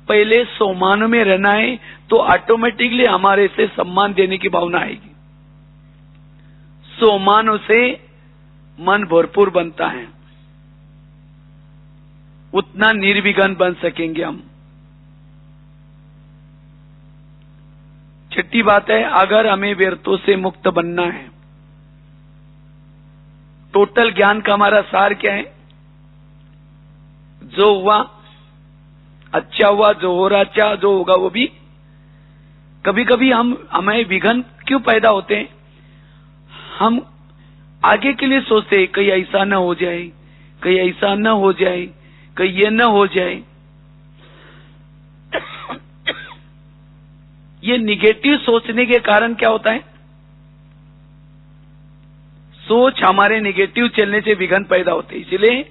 पहले सोमान में रहना है, तो ऑटोमेटिकली हमारे से सम्मान देने की भावना आएगी। सोमानों से मन भरपूर बनता है, उतना निर्विघ्न बन सकेंगे हम। छठी बात है, अगर हमें व्यर्थों से मुक्त बनना है, टोटल ज्ञान का हमारा सार क्या है, जो हुआ अच्छा हुआ, जो हो रहा अच्छा, जो होगा वो भी। कभी कभी हमें विघ्न क्यों पैदा होते हैं, हम आगे के लिए सोचते हैं कहीं ऐसा न हो जाए, कहीं ऐसा न हो जाए, कहीं ये न हो जाए। ये निगेटिव सोचने के कारण क्या होता है, सोच हमारे निगेटिव चलने से विघ्न पैदा होते हैं। इसलिए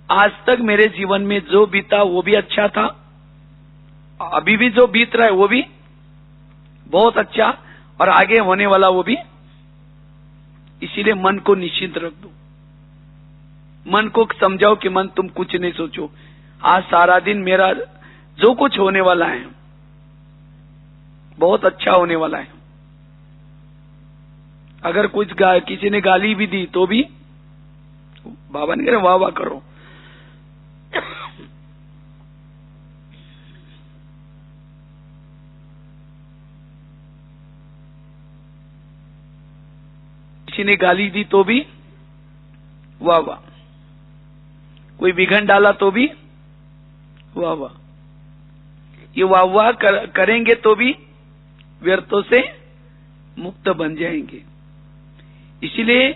आज तक मेरे जीवन में जो बीता वो भी अच्छा था, अभी भी जो बीत रहा है वो भी बहुत अच्छा, और आगे होने वाला वो भी। इसीलिए मन को निश्चिंत रख दो, मन को समझाओ कि मन तुम कुछ नहीं सोचो, आज सारा दिन मेरा जो कुछ होने वाला है बहुत अच्छा होने वाला है। अगर कुछ किसी ने गाली भी दी तो भी बाबा ने कहा वाह वाह करो। किसी ने गाली दी तो भी वाह वाह, कोई विघन डाला तो भी वाह वाह। ये वाह वाह करेंगे तो भी व्यर्थों से मुक्त बन जाएंगे। इसीलिए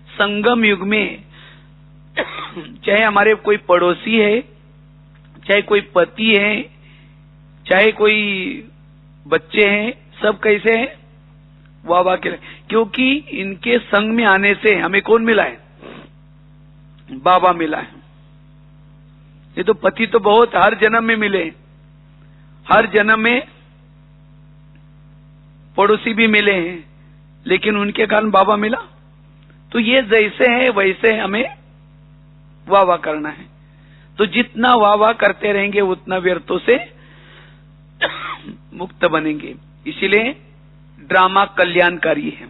संगम युग में चाहे हमारे कोई पड़ोसी है, चाहे कोई पति है, चाहे कोई बच्चे हैं, सब कैसे हैं, वाह वाह के, क्योंकि इनके संग में आने से हमें कौन मिला है, बाबा मिला है। ये तो पति तो बहुत हर जन्म में मिले, हर जन्म में पड़ोसी भी मिले हैं, लेकिन उनके कारण बाबा मिला। तो ये जैसे है वैसे हमें वाह वाह करना है। तो जितना वाह वाह करते रहेंगे उतना व्यर्थों से मुक्त बनेंगे। इसीलिए ड्रामा कल्याणकारी है,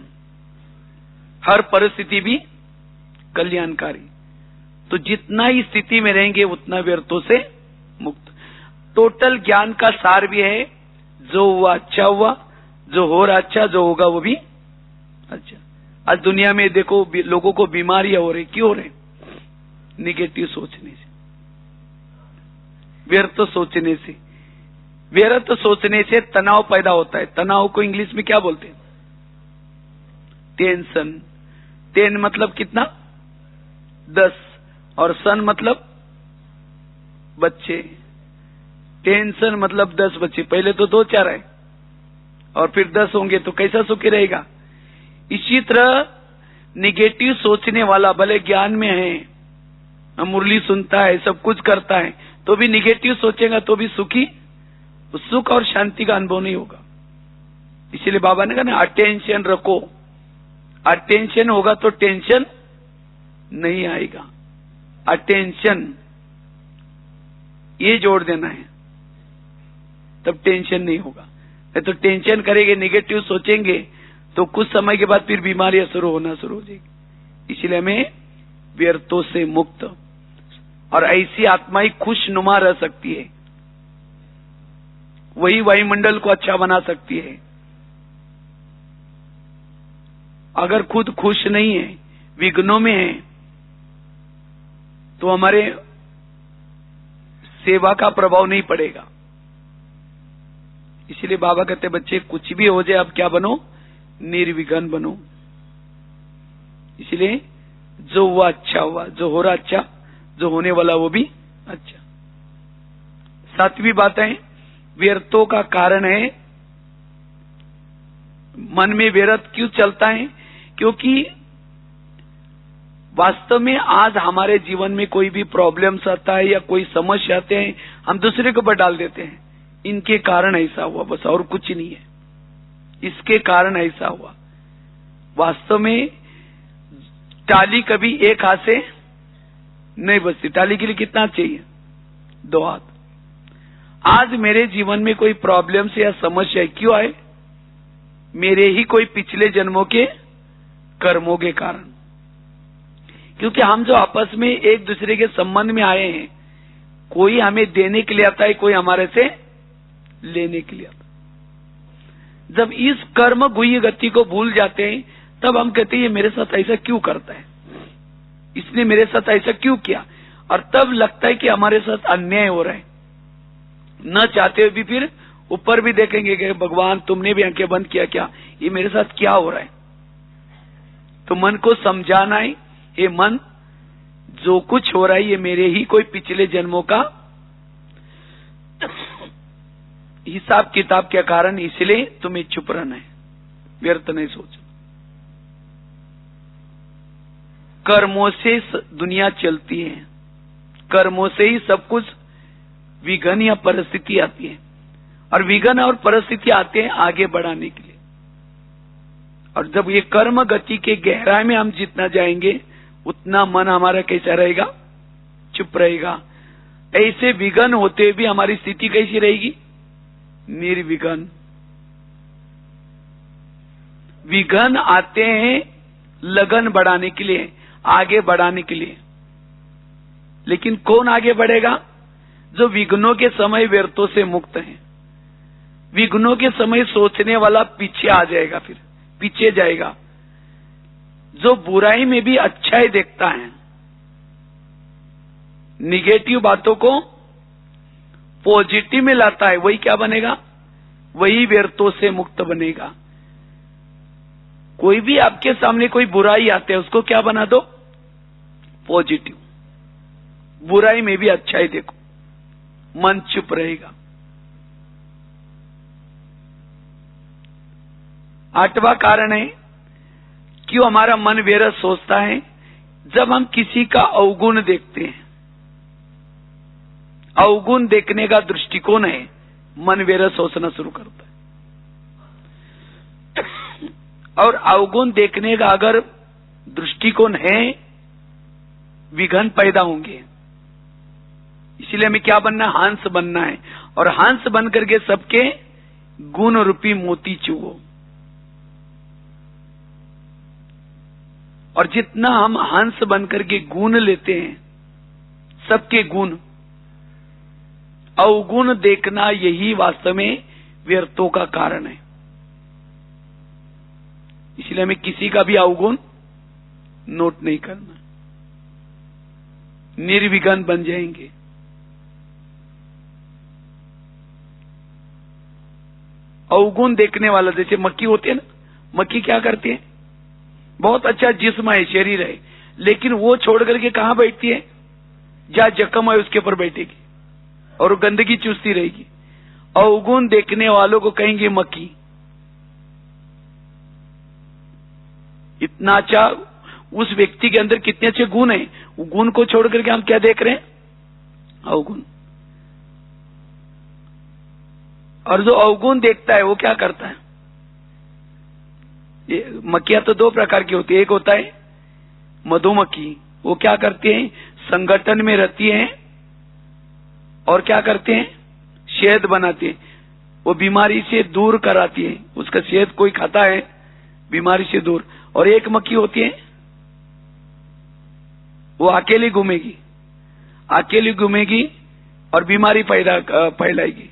हर परिस्थिति भी कल्याणकारी। तो जितना ही स्थिति में रहेंगे उतना व्यर्थों से मुक्त। टोटल ज्ञान का सार भी है, जो हुआ अच्छा हुआ, जो हो रहा अच्छा, जो होगा वो भी अच्छा। आज दुनिया में देखो लोगों को बीमारियां हो रही, क्यों हो रहे? निगेटिव सोचने से, व्यर्थ सोचने से। व्यर्थ सोचने से तनाव पैदा होता है। तनाव को इंग्लिश में क्या बोलते हैं? टेंशन। टेन मतलब कितना? 10, और सन मतलब बच्चे। टेंशन मतलब 10 बच्चे। पहले तो 2-4 है और फिर 10 होंगे तो कैसा सुखी रहेगा? इसी तरह निगेटिव सोचने वाला भले ज्ञान में है, मुरली सुनता है, सब कुछ करता है, तो भी निगेटिव सोचेगा तो भी सुख और शांति का अनुभव नहीं होगा। इसीलिए बाबा ने कहा ना, अटेंशन रखो। अटेंशन होगा तो टेंशन नहीं आएगा। अटेंशन ये जोड़ देना है, तब टेंशन नहीं होगा। नहीं तो टेंशन करेंगे, निगेटिव सोचेंगे तो कुछ समय के बाद फिर बीमारियां होना शुरू हो जाएगी। इसलिए हमें व्यर्थों से मुक्त, और ऐसी आत्मा ही खुशनुमा रह सकती है, वही वायुमंडल को अच्छा बना सकती है। अगर खुद खुश नहीं है, विघ्नों में है, तो हमारे सेवा का प्रभाव नहीं पड़ेगा। इसलिए बाबा कहते बच्चे कुछ भी हो जाए, अब क्या बनो? निर्विघ्न बनो। इसलिए जो हुआ अच्छा हुआ, जो हो रहा अच्छा, जो होने वाला वो भी अच्छा। 7वीं बात है, व्यर्थों का कारण है, मन में व्यर्थ क्यों चलता है? क्योंकि वास्तव में आज हमारे जीवन में कोई भी प्रॉब्लम्स आता है या कोई समस्या आते हैं, हम दूसरे के ऊपर डाल देते हैं, इनके कारण ऐसा हुआ, बस और कुछ नहीं है, इसके कारण ऐसा हुआ। वास्तव में टाली कभी एक हाथ से नहीं बचती। टाली के लिए कितना चाहिए? 2 हाथ। आज मेरे जीवन में कोई प्रॉब्लम्स या समस्या क्यों आए? मेरे ही कोई पिछले जन्मों के कर्मों के कारण। क्योंकि हम जो आपस में एक दूसरे के संबंध में आए हैं, कोई हमें देने के लिए आता है, कोई हमारे से लेने के लिए आता है। जब इस कर्म गुह्य गति को भूल जाते हैं, तब हम कहते हैं ये मेरे साथ ऐसा क्यों करता है, इसने मेरे साथ ऐसा क्यों किया, और तब लगता है कि हमारे साथ अन्याय हो रहा है। न चाहते हुए भी फिर ऊपर भी देखेंगे कि भगवान तुमने भी आंखें बंद किया क्या, ये मेरे साथ क्या हो रहा है। तो मन को समझाना है, ये मन जो कुछ हो रहा है ये मेरे ही कोई पिछले जन्मों का हिसाब किताब के कारण, इसलिए तुम्हें चुप रहना है, व्यर्थ नहीं सोचो। कर्मों से दुनिया चलती है, कर्मों से ही सब कुछ विघ्न या परिस्थिति आती है, और विघ्न और परिस्थिति आते हैं आगे बढ़ाने के लिए। और जब ये कर्म गति के गहराई में हम जितना जाएंगे, उतना मन हमारा कैसा रहेगा? चुप रहेगा। ऐसे विघ्न होते भी हमारी स्थिति कैसी रहेगी? निर्विघ्न। विघ्न आते हैं लगन बढ़ाने के लिए, आगे बढ़ाने के लिए, लेकिन कौन आगे बढ़ेगा? जो विघ्नों के समय व्यर्थों से मुक्त है। विघ्नों के समय सोचने वाला पीछे आ जाएगा, फिर पीछे जाएगा। जो बुराई में भी अच्छाई देखता है, निगेटिव बातों को पॉजिटिव में लाता है, वही क्या बनेगा? वही व्यर्थों से मुक्त बनेगा। कोई भी आपके सामने कोई बुराई आते है, उसको क्या बना दो? पॉजिटिव। बुराई में भी अच्छाई देखो, मन चुप रहेगा। 8वां कारण है क्यों हमारा मन व्यर्थ सोचता है? जब हम किसी का अवगुण देखते हैं, अवगुण देखने का दृष्टिकोण है, मन व्यर्थ सोचना शुरू करता है। और अवगुण देखने का अगर दृष्टिकोण है, विघ्न पैदा होंगे। इसलिए हमें क्या बनना है? हंस बनना है। और हंस बन करके सबके गुण रूपी मोती चुगो। और जितना हम हंस बन करके गुण लेते हैं, सबके गुण, अवगुण देखना यही वास्तव में व्यर्थों का कारण है। इसलिए हमें किसी का भी अवगुण नोट नहीं करना, निर्विघ्न बन जाएंगे। अवगुण देखने वाला, जैसे मक्खी होती है ना, मक्खी क्या करती है? बहुत अच्छा जिस्म है, शरीर है, लेकिन वो छोड़ करके कहां बैठती है? जहां जख्म है उसके ऊपर बैठेगी और गंदगी चूसती रहेगी। अवगुण देखने वालों को कहेंगे मक्खी। इतना अच्छा उस व्यक्ति के अंदर कितने अच्छे गुण हैं, वो गुण को छोड़ करके हम क्या देख रहे हैं? अवगुण। और जो अवगुण देखता है वो क्या करता है? ये मक्खियां तो दो प्रकार की होती है। एक होता है मधुमक्खी, वो क्या करती है? संगठन में रहती है और क्या करते हैं? शहद बनाती है। वो बीमारी से दूर कराती है, उसका शहद कोई खाता है बीमारी से दूर। और एक मक्खी होती है, वो अकेली घूमेगी, अकेली घूमेगी और बीमारी फैलाएगी।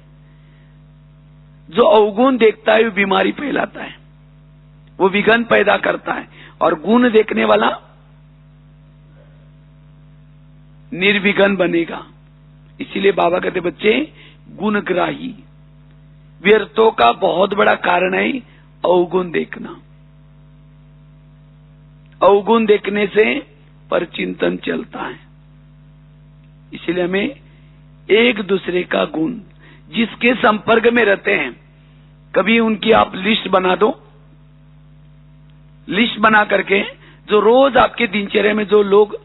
जो अवगुण देखता है वो बीमारी फैलाता है, वो विघ्न पैदा करता है। और गुण देखने वाला निर्विघ्न बनेगा। इसीलिए बाबा कहते बच्चे गुणग्राही। व्यर्थों का बहुत बड़ा कारण है अवगुण देखना। अवगुण देखने से परचिंतन चलता है। इसलिए हमें एक दूसरे का गुण, जिसके संपर्क में रहते हैं, कभी उनकी आप लिस्ट बना दो। लिस्ट बना करके जो रोज आपके दिनचर्या में जो लोग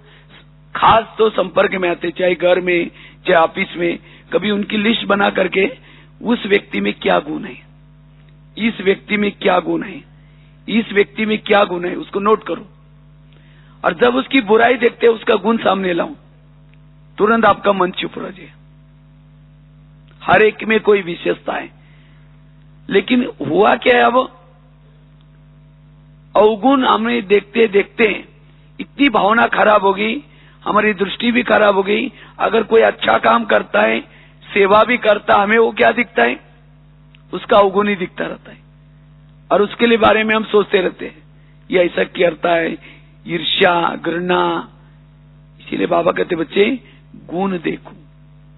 खास तो संपर्क में आते, चाहे घर में चाहे ऑफिस में, कभी उनकी लिस्ट बना करके उस व्यक्ति में क्या गुण है, इस व्यक्ति में क्या गुण है, इस व्यक्ति में क्या गुण है, उसको नोट करो। और जब उसकी बुराई देखते हैं उसका गुण सामने लाऊं, तुरंत आपका मन चुप रह जाए। हर एक में कोई विशेषता है, लेकिन हुआ क्या है? अब अवगुण हमें देखते देखते इतनी भावना खराब हो गई, हमारी दृष्टि भी खराब हो गई। अगर कोई अच्छा काम करता है, सेवा भी करता, हमें वो क्या दिखता है? उसका अवगुण ही दिखता रहता है। और उसके लिए बारे में हम सोचते रहते हैं, ये ऐसा करता है, ईर्ष्या, घृणा। इसीलिए बाबा कहते बच्चे गुण देखो,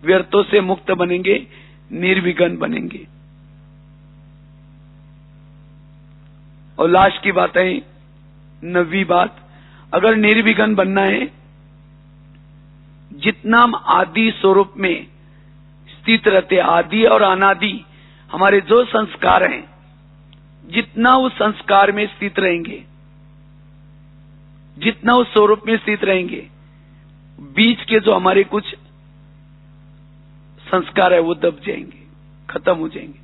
व्यर्थों से मुक्त बनेंगे, निर्विघ्न बनेंगे। और लास्ट की बात है, 9वीं बात, अगर निर्विघ्न बनना है, जितना हम आदि स्वरूप में स्थित रहते, आदि और अनादि हमारे जो संस्कार हैं, जितना उस संस्कार में स्थित रहेंगे, जितना उस स्वरूप में स्थित रहेंगे, बीच के जो हमारे कुछ संस्कार है वो दब जाएंगे, खत्म हो जाएंगे।